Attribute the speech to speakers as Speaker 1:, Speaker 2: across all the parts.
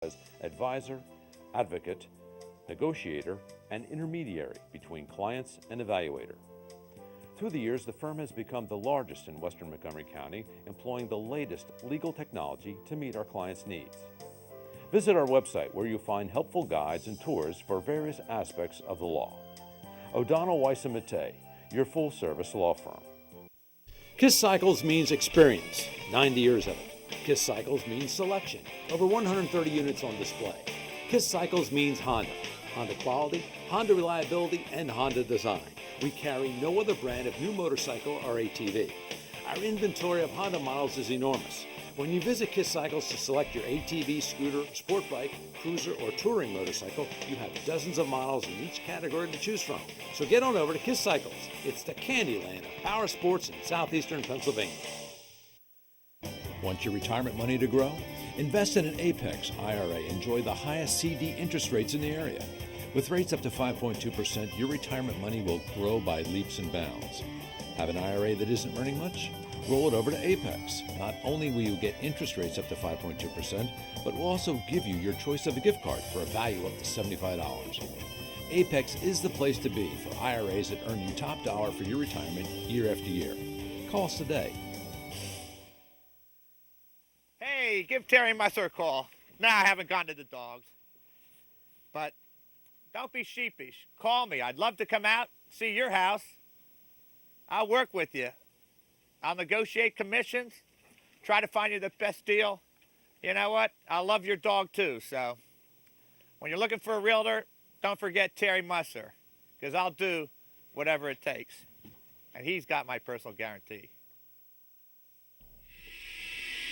Speaker 1: as advisor, advocate, negotiator, and intermediary between clients and evaluator. Through the years, the firm has become the largest in Western Montgomery County, employing the latest legal technology to meet our clients' needs. Visit our website where you'll find helpful guides and tours for various aspects of the law. O'Donnell, Weiss & Mattei, your full-service law firm.
Speaker 2: KISS Cycles means experience, 90 years of it. KISS Cycles means selection, over 130 units on display. KISS Cycles means Honda. Honda quality, Honda reliability, and Honda design. We carry no other brand of new motorcycle or ATV. Our inventory of Honda models is enormous. When you visit KISS Cycles to select your ATV, scooter, sport bike, cruiser, or touring motorcycle, you have dozens of models in each category to choose from. So get on over to KISS Cycles. It's the Candyland of power sports in southeastern Pennsylvania.
Speaker 3: Want your retirement money to grow? Invest in an Apex IRA. Enjoy the highest CD interest rates in the area. With rates up to 5.2%, your retirement money will grow by leaps and bounds. Have an IRA that isn't earning much? Roll it over to Apex. Not only will you get interest rates up to 5.2%, but we'll also give you your choice of a gift card for a value up to $75. Apex is the place to be for IRAs that earn you top dollar for your retirement year after year. Call us today.
Speaker 4: Hey, give Terry Musser a call. Nah, I haven't gone to the dogs. But don't be sheepish. Call me. I'd love to come out, see your house. I'll work with you. I'll negotiate commissions, try to find you the best deal. You know what? I love your dog too, so when you're looking for a realtor, don't forget Terry Musser, because I'll do whatever it takes. And he's got my personal guarantee.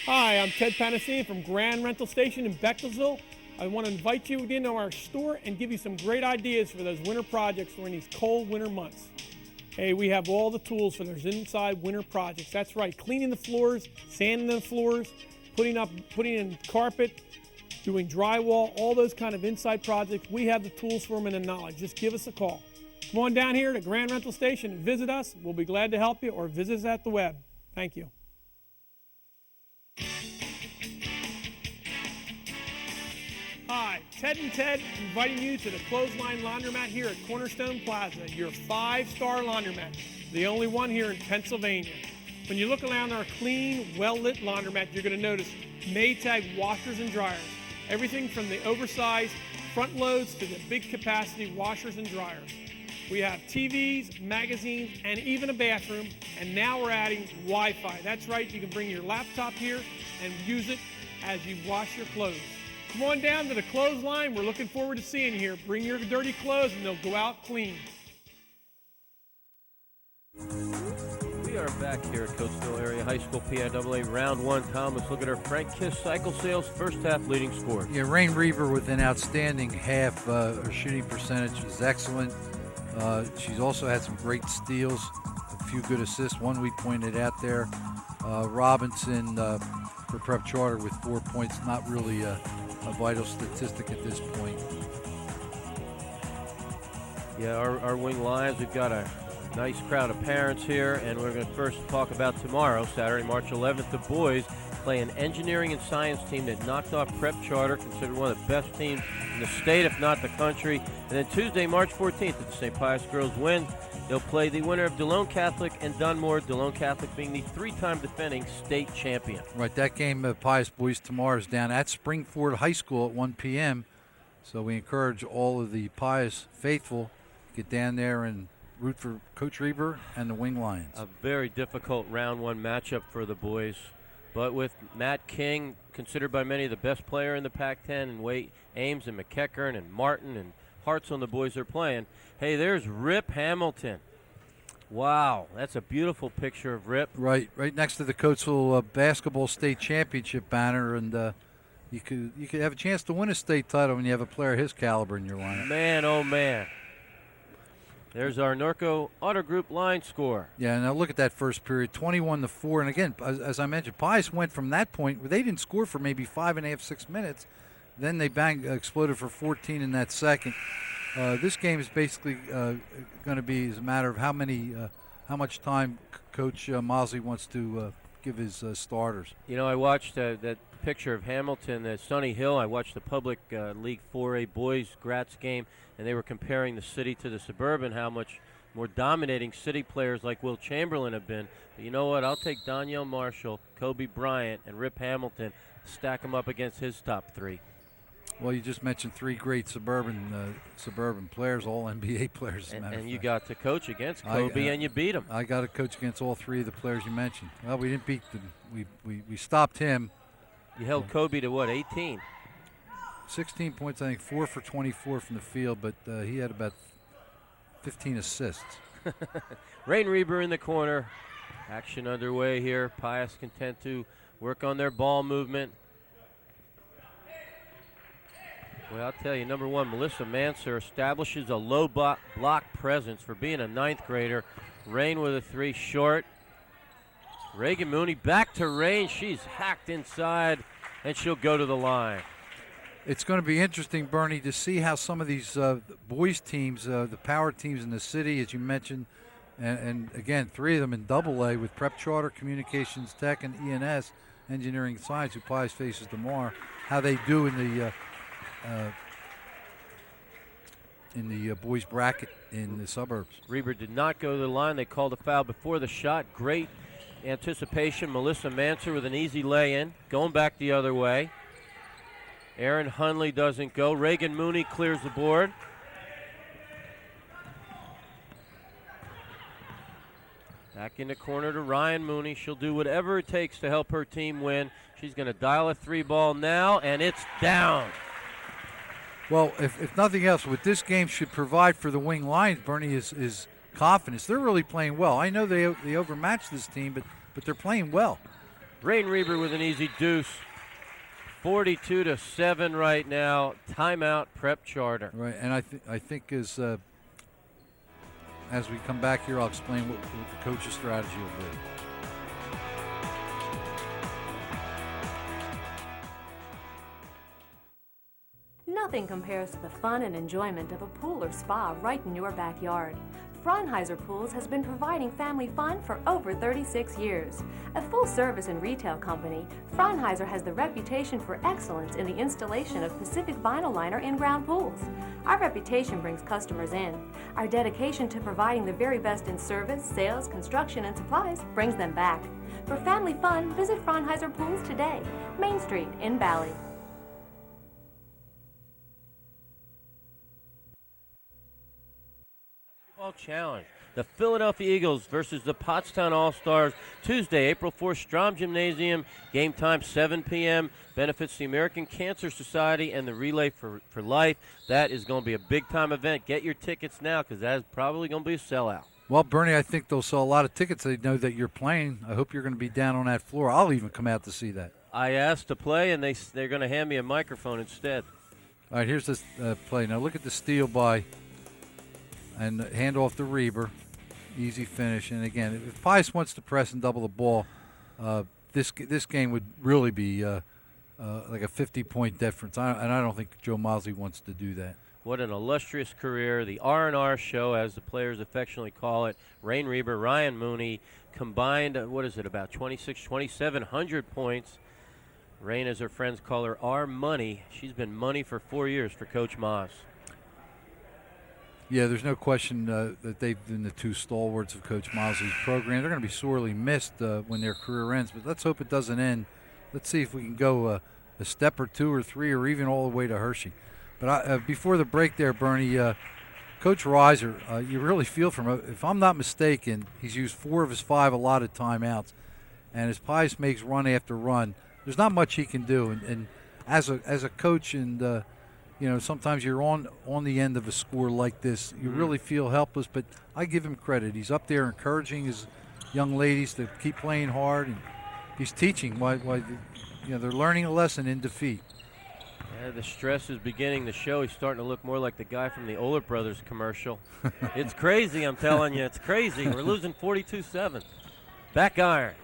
Speaker 5: Hi, I'm Ted Panacine from Grand Rental Station in Beckelsville. I want to invite you into our store and give you some great ideas for those winter projects during these cold winter months. Hey, we have all the tools for those inside winter projects. That's right, cleaning the floors, sanding the floors, putting in carpet, doing drywall, all those kind of inside projects. We have the tools for them and the knowledge. Just give us a call. Come on down here to Grand Rental Station and visit us. We'll be glad to help you, or visit us at the web. Thank you. Hi, Ted and Ted inviting you to the Clothesline Laundromat here at Cornerstone Plaza, your 5-star laundromat, the only one here in Pennsylvania. When you look around our clean, well-lit laundromat, you're going to notice Maytag washers and dryers. Everything from the oversized front loads to the big capacity washers and dryers. We have TVs, magazines, and even a bathroom, and now we're adding Wi-Fi. That's right, you can bring your laptop here and use it as you wash your clothes. Come on down to the Clothesline. We're looking forward to seeing you here. Bring your dirty clothes and they'll go out clean.
Speaker 6: We are back here at Coatesville Area High School PIAA Round 1. Tom, let's look at our Frank KISS Cycle Sales first half leading score.
Speaker 7: Yeah, Rain Reaver with an outstanding half. Her shooting percentage is excellent. She's also had some great steals, a few good assists. One we pointed out there. Robinson for Prep Charter with 4 points, not really a vital statistic at this point.
Speaker 6: Yeah, our Wing Lions, we've got a nice crowd of parents here, and we're going to first talk about tomorrow, Saturday, March 11th. The boys play an engineering and science team that knocked off Prep Charter, considered one of the best teams in the state, if not the country. And then Tuesday, March 14th, at the St. Pius Girls win. They'll play the winner of DeLone Catholic and Dunmore, DeLone Catholic being the 3-time defending state champion.
Speaker 7: Right, that game of Pius Boys tomorrow is down at Springford High School at 1 p.m. So we encourage all of the Pius faithful to get down there and root for Coach Reber and the Wing Lions.
Speaker 6: A very difficult round 1 matchup for the boys. But with Matt King, considered by many the best player in the Pac-10, and Wade Ames and McEachern and Martin and Hartz on the boys are playing. Hey, there's Rip Hamilton. Wow, that's a beautiful picture of Rip.
Speaker 7: Right next to the Coatesville Basketball State Championship banner, and you could have a chance to win a state title when you have a player his caliber in your lineup.
Speaker 6: Man, oh man. There's our Norco Auto Group line score.
Speaker 7: Yeah, now look at that first period, 21-4. And again, as I mentioned, Pius went from that point where they didn't score for maybe 5.5, 6 minutes. Then they exploded for 14 in that second. This game is basically going to be as a matter of how much time Coach Mosley wants to give his starters.
Speaker 6: You know, I watched that picture of Hamilton at Sunny Hill. I watched the public League 4A boys Gratz game, and they were comparing the city to the suburban, how much more dominating city players like Will Chamberlain have been. But you know what? I'll take Donyell Marshall, Kobe Bryant, and Rip Hamilton, stack them up against his top 3.
Speaker 7: Well, you just mentioned 3 great suburban players, all NBA players.
Speaker 6: And you got to coach against Kobe, and you beat him.
Speaker 7: I got to coach against all 3 of the players you mentioned. Well, we didn't beat them. We stopped him.
Speaker 6: You held Kobe to what, 18?
Speaker 7: 16 points, I think, 4 for 24 from the field, but he had about 15 assists.
Speaker 6: Rain Reber in the corner. Action underway here. Pius content to work on their ball movement. Well, I'll tell you, number 1, Melissa Manser establishes a low block presence for being a 9th grader. Rain with a 3 short. Reagan Mooney back to Rain. She's hacked inside, and she'll go to the line.
Speaker 7: It's going to be interesting, Bernie, to see how some of these boys teams, the power teams in the city, as you mentioned, and again, 3 of them in AA with Prep Charter, Communications Tech, and ENS, Engineering and Science, who Pius faces tomorrow, how they do in the boys bracket in the suburbs.
Speaker 6: Reber did not go to the line. They called a foul before the shot. Great anticipation. Melissa Manser with an easy lay-in, going back the other way. Aaron Hunley doesn't go. Reagan Mooney clears the board. Back in the corner to Ryan Mooney. She'll do whatever it takes to help her team win. She's going to dial a 3 ball now, and it's down.
Speaker 7: Well, if nothing else, what this game should provide for the Wing Lions, Bernie, is confidence. They're really playing well. I know they overmatched this team, but they're playing well.
Speaker 6: Rain Reber with an easy deuce. 42-7 right now. Timeout, Prep Charter.
Speaker 7: Right, and I think as we come back here, I'll explain what the coach's strategy will be.
Speaker 8: Nothing compares to the fun and enjoyment of a pool or spa right in your backyard. Fraunheiser Pools has been providing family fun for over 36 years. A full-service and retail company, Fraunheiser has the reputation for excellence in the installation of Pacific vinyl liner in-ground pools. Our reputation brings customers in. Our dedication to providing the very best in service, sales, construction, and supplies brings them back. For family fun, visit Fraunheiser Pools today, Main Street in Valley.
Speaker 6: Challenge. The Philadelphia Eagles versus the Pottstown All-Stars, Tuesday, April 4th, Strom Gymnasium. Game time 7 p.m. Benefits the American Cancer Society and the Relay for Life. That is going to be a big-time event. Get your tickets now because that is probably going to be a sellout.
Speaker 7: Well, Bernie, I think they'll sell a lot of tickets. They know that you're playing. I hope you're going to be down on that floor. I'll even come out to see that.
Speaker 6: I asked to play, and they're going to hand me a microphone instead.
Speaker 7: All right, here's this play. Now look at the steal by and hand off to Reber. Easy finish. And again, if Pius wants to press and double the ball, this game would really be like a 50-point difference. And I don't think Joe Mosley wants to do that.
Speaker 6: What an illustrious career. The R&R show, as the players affectionately call it. Rain Reber, Ryan Mooney, combined, about 2,700 points. Rain, as her friends call her, R-Money. She's been money for 4 years for Coach Moss.
Speaker 7: Yeah, there's no question that they've been the 2 stalwarts of Coach Mosley's program. They're going to be sorely missed when their career ends, but let's hope it doesn't end. Let's see if we can go a step or 2 or 3 or even all the way to Hershey. But before the break there, Bernie, Coach Reiser, you really feel from him. If I'm not mistaken, he's used 4 of his 5 allotted timeouts. And as Pius makes run after run, there's not much he can do. And as a coach and sometimes you're on the end of a score like this. You really feel helpless, but I give him credit. He's up there encouraging his young ladies to keep playing hard, and he's teaching why they're learning a lesson in defeat.
Speaker 6: Yeah, the stress is beginning to show. He's starting to look more like the guy from the Oler Brothers commercial. It's crazy, I'm telling you. It's crazy. We're losing 42-7. Back iron.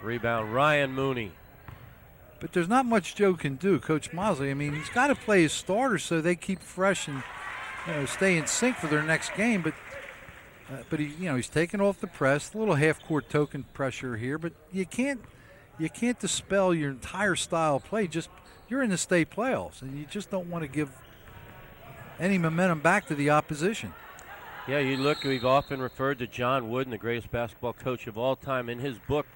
Speaker 6: Rebound, Ryan Mooney.
Speaker 7: But there's not much Joe can do, Coach Mosley. I mean, he's got to play his starters so they keep fresh and stay in sync for their next game. But he's taking off the press, a little half-court token pressure here. But you can't you can't dispel your entire style of play. Just you're in the state playoffs, and you just don't want to give any momentum back to the opposition.
Speaker 6: Yeah, you look, we've often referred to John Wooden, the greatest basketball coach of all time. In his book,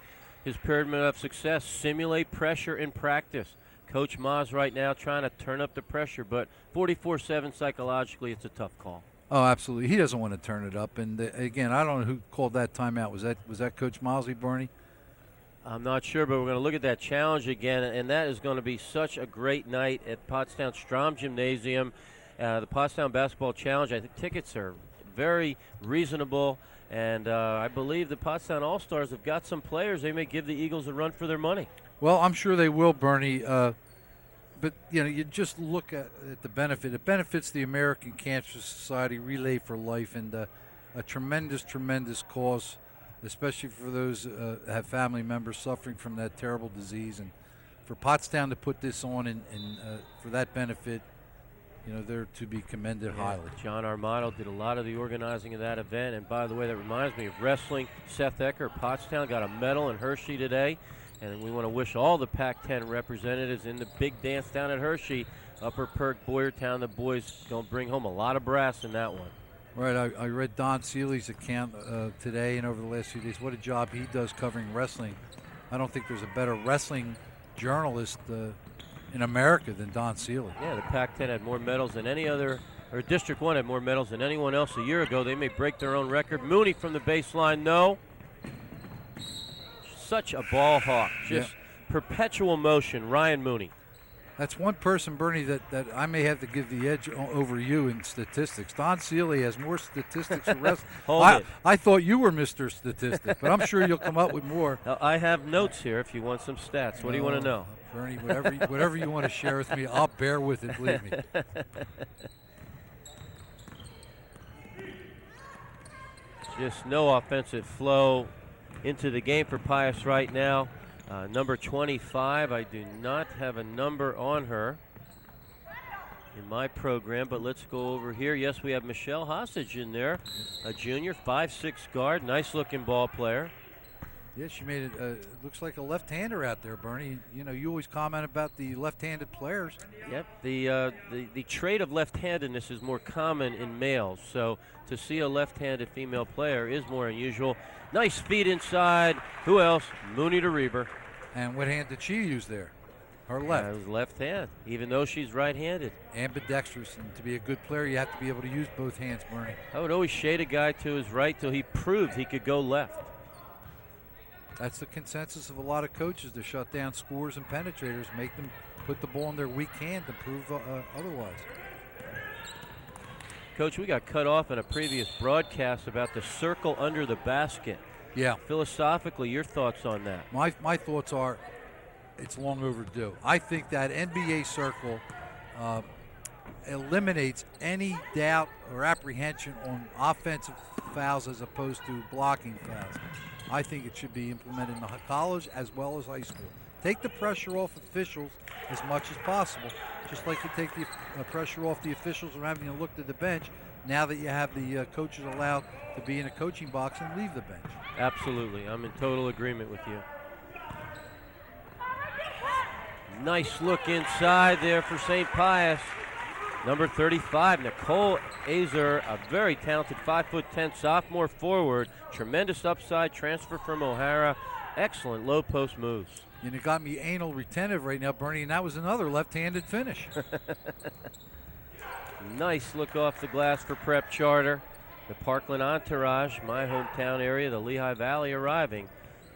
Speaker 6: his Pyramid of Success, simulate pressure in practice. Coach Ma's right now trying to turn up the pressure, but 44-7 psychologically, it's a tough call.
Speaker 7: Oh, absolutely. He doesn't want to turn it up. And again, I don't know who called that timeout. Was that Coach Mosley, Bernie?
Speaker 6: I'm not sure, but we're going to look at that challenge again, and that is going to be such a great night at Pottstown Strom Gymnasium. The Pottstown Basketball Challenge, I think tickets are very reasonable, and I believe the Pottstown All-Stars have got some players. They may give the Eagles a run for their money.
Speaker 7: Well, I'm sure they will, Bernie. But, you just look at the benefit. It benefits the American Cancer Society Relay for Life, and a tremendous, tremendous cause, especially for those who have family members suffering from that terrible disease. And for Pottstown to put this on and for that benefit, they're to be commended highly.
Speaker 6: John Armato did a lot of the organizing of that event. And by the way, that reminds me of wrestling. Seth Ecker, Pottstown, got a medal in Hershey today. And we want to wish all the Pac-10 representatives in the big dance down at Hershey, Upper Perk, Boyertown. The boys going to bring home a lot of brass in that one.
Speaker 7: Right. I read Don Seeley's account today and over the last few days. What a job he does covering wrestling. I don't think there's a better wrestling journalist in America than Don Seeley.
Speaker 6: Yeah, the Pac-10 had more medals than any other, or District 1 had more medals than anyone else a year ago. They may break their own record. Mooney from the baseline, no. Such a ball hawk, just perpetual motion, Ryan Mooney.
Speaker 7: That's one person, Bernie, that I may have to give the edge over you in statistics. Don Seeley has more statistics for wrestling. I thought you were Mr. Statistic, but I'm sure you'll come up with more.
Speaker 6: Now, I have notes here if you want some stats. What do you want to know?
Speaker 7: Bernie, whatever you want to share with me, I'll bear with it, believe me.
Speaker 6: Just no offensive flow into the game for Pius right now. Number 25, I do not have a number on her in my program, but let's go over here. Yes, we have Michelle Hostage in there, a junior, 5'6" guard, nice looking ball player.
Speaker 7: Yeah, she made it, looks like a left-hander out there, Bernie. You always comment about the left-handed players.
Speaker 6: Yep, the trait of left-handedness is more common in males, so to see a left-handed female player is more unusual. Nice speed inside. Who else? Mooney to Reber.
Speaker 7: And what hand did she use there? Her left.
Speaker 6: It was left hand, even though she's right-handed.
Speaker 7: Ambidextrous, and to be a good player, you have to be able to use both hands, Bernie.
Speaker 6: I would always shade a guy to his right till he proved he could go left.
Speaker 7: That's the consensus of a lot of coaches, to shut down scorers and penetrators, make them put the ball in their weak hand to prove otherwise.
Speaker 6: Coach, we got cut off in a previous broadcast about the circle under the basket.
Speaker 7: Yeah.
Speaker 6: Philosophically, your thoughts on that?
Speaker 7: My thoughts are it's long overdue. I think that NBA circle eliminates any doubt or apprehension on offensive fouls as opposed to blocking fouls. I think it should be implemented in the college as well as high school. Take the pressure off officials as much as possible, just like you take the pressure off the officials from having to look to the bench now that you have the coaches allowed to be in a coaching box and leave the bench.
Speaker 6: Absolutely. I'm in total agreement with you. Nice look inside there for St. Pius. Number 35, Nicole Azer, a very talented 5'10" sophomore forward. Tremendous upside, transfer from O'Hara. Excellent low post moves.
Speaker 7: You got me anal retentive right now, Bernie, and that was another left-handed finish.
Speaker 6: Nice look off the glass for Prep Charter. The Parkland entourage, my hometown area, the Lehigh Valley, arriving.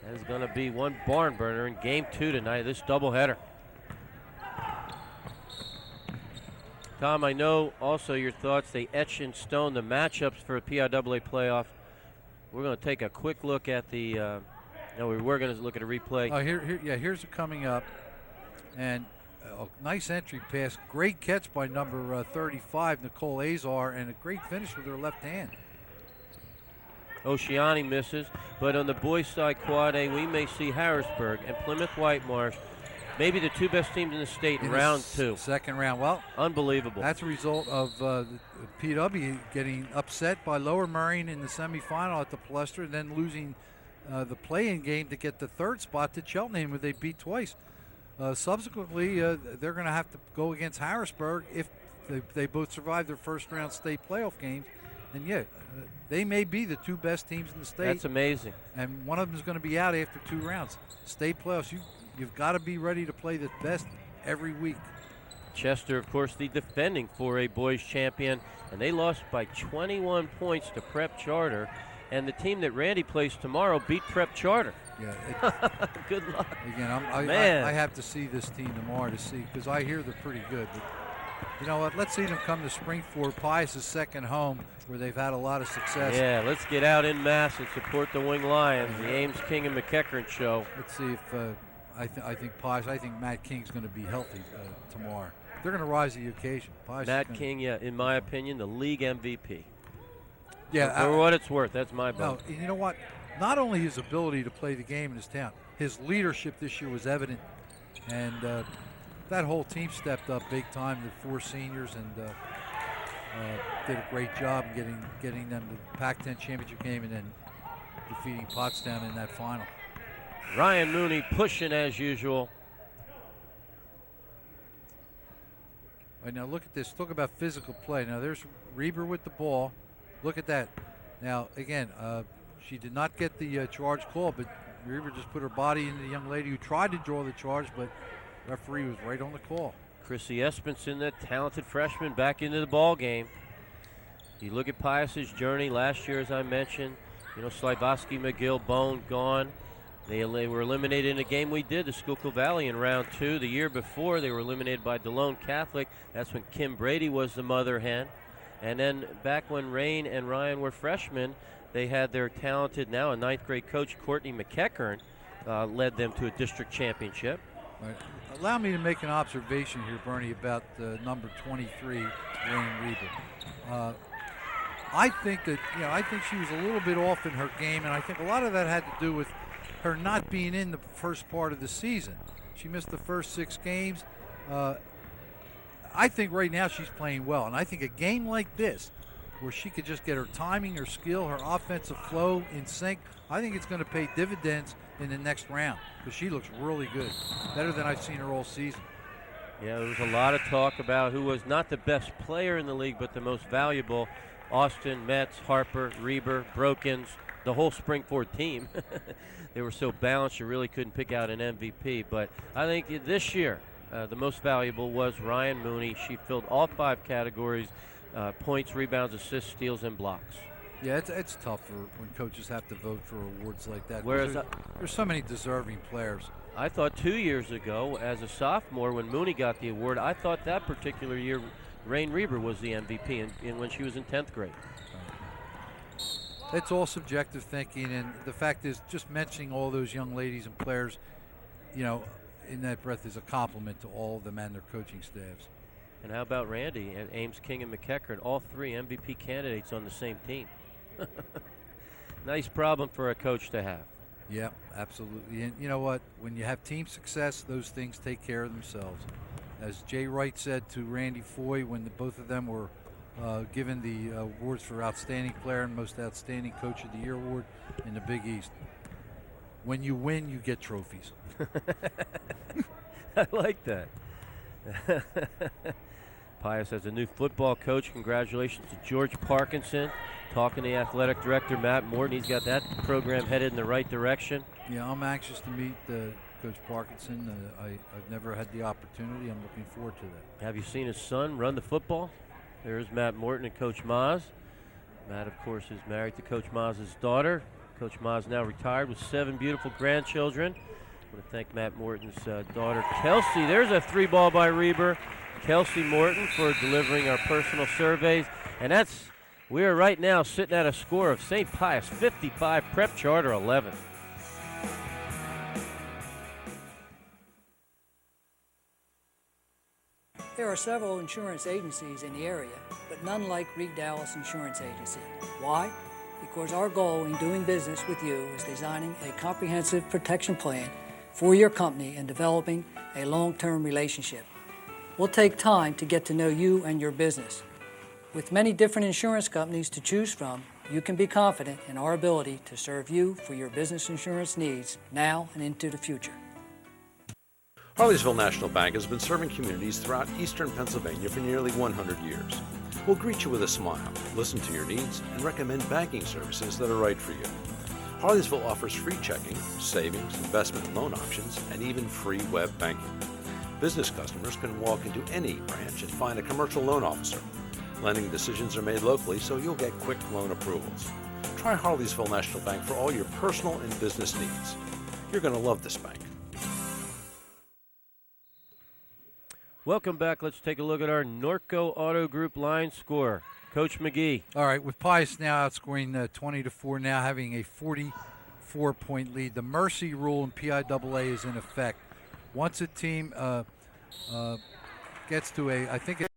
Speaker 6: That is going to be one barn burner in Game 2 tonight, this doubleheader. Tom, I know also your thoughts. They etch in stone the matchups for a PIAA playoff. We're going to take a quick look at the. We were going to look at a replay.
Speaker 7: Here's it coming up, and a nice entry pass. Great catch by number 35, Nicole Azar, and a great finish with her left hand.
Speaker 6: Oceani misses, but on the boys' side quad A, we may see Harrisburg and Plymouth Whitemarsh. Maybe the two best teams in the state in round 2.
Speaker 7: Second round. Well,
Speaker 6: unbelievable.
Speaker 7: That's a result of the PW getting upset by Lower Merion in the semifinal at the Palestra, and then losing the play-in game to get the third spot to Cheltenham, where they beat twice. Subsequently, they're going to have to go against Harrisburg if they both survive their first-round state playoff games. And, they may be the two best teams in the state.
Speaker 6: That's amazing.
Speaker 7: And one of them is going to be out after 2 rounds. State playoffs, you've got to be ready to play the best every week.
Speaker 6: Chester, of course, the defending 4A boys champion, and they lost by 21 points to Prep Charter. And the team that Randy plays tomorrow beat Prep Charter.
Speaker 7: Yeah.
Speaker 6: Good luck.
Speaker 7: Again, I have to see this team tomorrow to see, because I hear they're pretty good. But you know what? Let's see them come to Springford, Pius' second home, where they've had a lot of success.
Speaker 6: Yeah, let's get out in mass and support the Wing Lions, the Ames King and McEachern show.
Speaker 7: Let's see if I think Pius. I think Matt King's going to be healthy tomorrow. They're going to rise to the occasion. Pius
Speaker 6: Matt King, in my opinion, the league MVP.
Speaker 7: Yeah,
Speaker 6: for what it's worth, that's my vote.
Speaker 7: No, you know what? Not only his ability to play the game in his town, his leadership this year was evident, and that whole team stepped up big time. The 4 seniors and did a great job in getting them to the Pac-10 championship game and then defeating Pottstown in that final.
Speaker 6: Ryan Mooney pushing as usual.
Speaker 7: All right, now look at this. Talk about physical play. Now there's Reber with the ball. Look at that. Now, again, she did not get the charge call, but Reber just put her body into the young lady who tried to draw the charge, but referee was right on the call.
Speaker 6: Chrissy Espenson, that talented freshman, back into the ball game. You look at Pius's journey last year, as I mentioned. You know, Slavosky, McGill, Bone gone. They were eliminated in a game we did, the Schuylkill Valley, in round 2. The year before, they were eliminated by DeLone Catholic. That's when Kim Brady was the mother hen. And then back when Rain and Ryan were freshmen, they had their talented, now a 9th grade coach, Courtney McEachern, led them to a district championship.
Speaker 7: Right. Allow me to make an observation here, Bernie, about number 23, Rain Reber. I think that, I think she was a little bit off in her game, and I think a lot of that had to do with her not being in the first part of the season. She missed the first 6 games. I think right now she's playing well, and I think a game like this, where she could just get her timing, her skill, her offensive flow in sync, I think it's going to pay dividends in the next round, because she looks really good, better than I've seen her all season.
Speaker 6: Yeah, there was a lot of talk about who was not the best player in the league, but the most valuable. Austin, Metz, Harper, Reber, Brokens, the whole Springford team. They were so balanced you really couldn't pick out an MVP, but I think this year, the most valuable was Ryan Mooney. She filled all 5 categories, points, rebounds, assists, steals, and blocks.
Speaker 7: Yeah, it's tough when coaches have to vote for awards like that.
Speaker 6: Whereas
Speaker 7: there's so many deserving players.
Speaker 6: I thought 2 years ago, as a sophomore, when Mooney got the award, I thought that particular year Rain Reber was the MVP when she was in 10th grade.
Speaker 7: It's all subjective thinking, and the fact is, just mentioning all those young ladies and players, in that breath is a compliment to all of them and their coaching staffs.
Speaker 6: And how about Randy and Ames King and McEachern, all 3 MVP candidates on the same team? Nice problem for a coach to have.
Speaker 7: Yeah, absolutely. And you know what? When you have team success, those things take care of themselves. As Jay Wright said to Randy Foy when both of them were given the awards for Outstanding Player and Most Outstanding Coach of the Year award in the Big East, when you win, you get trophies.
Speaker 6: I like that. Pius has a new football coach. Congratulations to George Parkinson. Talking to the athletic director, Matt Morton. He's got that program headed in the right direction.
Speaker 7: Yeah, I'm anxious to meet Coach Parkinson. I've never had the opportunity. I'm looking forward to that.
Speaker 6: Have you seen his son run the football? There's Matt Morton and Coach Maz. Matt, of course, is married to Coach Maz's daughter. Coach Maz now retired with 7 beautiful grandchildren. I want to thank Matt Morton's daughter, Kelsey. There's a 3-ball by Reber. Kelsey Morton for delivering our personal surveys. And we are right now sitting at a score of St. Pius 55, Prep Charter 11.
Speaker 9: There are several insurance agencies in the area, but none like Reed Dallas Insurance Agency. Why? Because our goal in doing business with you is designing a comprehensive protection plan for your company and developing a long-term relationship. We'll take time to get to know you and your business. With many different insurance companies to choose from, you can be confident in our ability to serve you for your business insurance needs now and into the future.
Speaker 2: Harleysville National Bank has been serving communities throughout eastern Pennsylvania for nearly 100 years. We'll greet you with a smile, listen to your needs, and recommend banking services that are right for you. Harleysville offers free checking, savings, investment and loan options, and even free web banking. Business customers can walk into any branch and find a commercial loan officer. Lending decisions are made locally, so you'll get quick loan approvals. Try Harleysville National Bank for all your personal and business needs. You're going to love this bank.
Speaker 6: Welcome back. Let's take a look at our Norco Auto Group line score. Coach McGee.
Speaker 7: All right, with Pius now outscoring 20-4, now having a 44-point lead. The mercy rule in PIAA is in effect. Once a team gets to I think